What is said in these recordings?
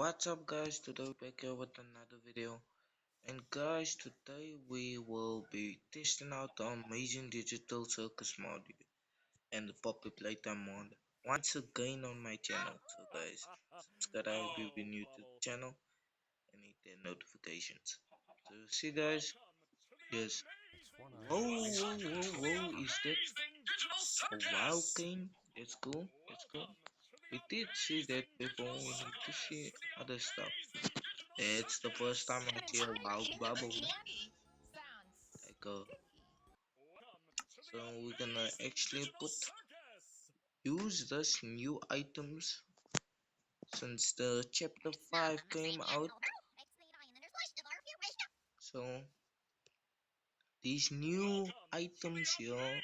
What's up guys, today we're back here with another video, and guys, today we will be testing out the amazing digital circus mod and the Poppy Playtime mod once again on my channel. So guys, subscribe if you're new to the channel and hit the notifications. So see guys, yes. Whoa, is that a wild game? That's cool, that's cool. We did see that before, we need to see other stuff. It's the first time I see a wild bubble. Like so we're gonna actually use this new items since the chapter 5 came out. So these new items here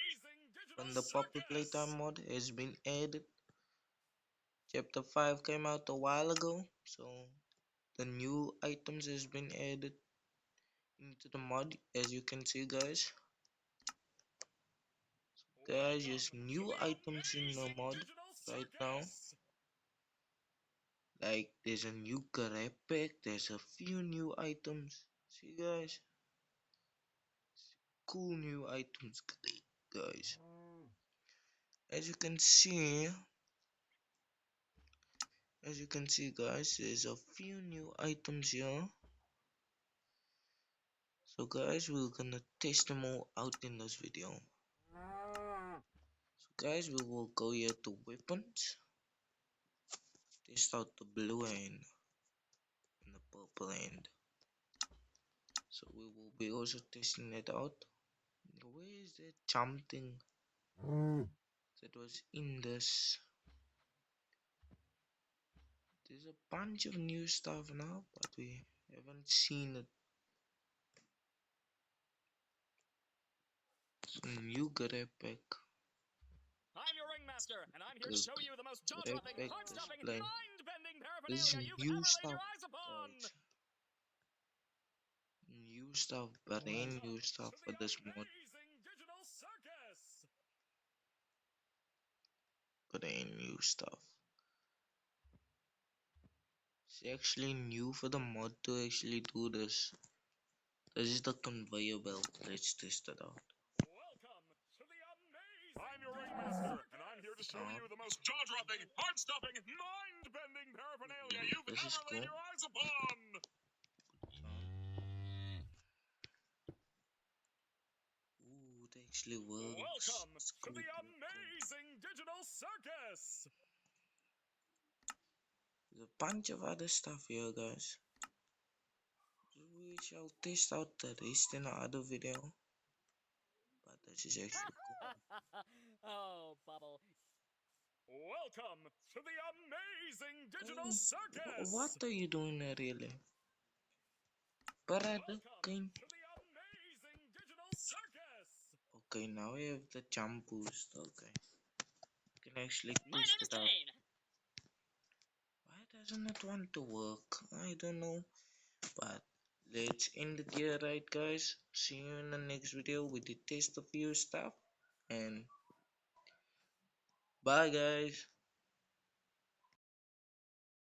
from the Poppy Playtime mod has been added. Chapter 5 came out a while ago, so the new items has been added into the mod, as you can see guys. Guys, there's new items in the mod right now. Like there's a new grab pack, there's a few new items. See guys, cool new items guys. As you can see, guys, there's a few new items here. So guys, we're gonna test them all out in this video. So guys, we will go here to weapons, test out the blue and the purple end. So we will be also testing it out. Where is that jump thing that was in this? There's a bunch of new stuff now, but we haven't seen it. Some new grab pack. I'm your ringmaster, and I'm here to show you the most jaw-dropping, heart-stopping, mind-bending paraphernalia you've ever laid your eyes upon. New stuff, brand new stuff for this mod. Digital circus. Brand new stuff. It's actually new for the mod to actually do this. This is the conveyor belt. Let's test it out. Welcome to the amazing. I'm your ringmaster, and I'm here to show you the most jaw-dropping, heart-stopping, mind-bending paraphernalia you've ever laid your eyes upon. Ooh, it actually works. Welcome to the amazing digital circus. There's a bunch of other stuff here, guys. We shall test out the rest in another video. But this is actually cool. Oh, Bubble. Welcome to the amazing digital circus. What are you doing there, really? Brother, Welcome to the amazing digital circus. Okay, now we have the jump boost. Okay, you can actually test it out. Why doesn't it want to work? I don't know. But let's end it here, right, guys? See you in the next video. We did test a few stuff, and bye, guys.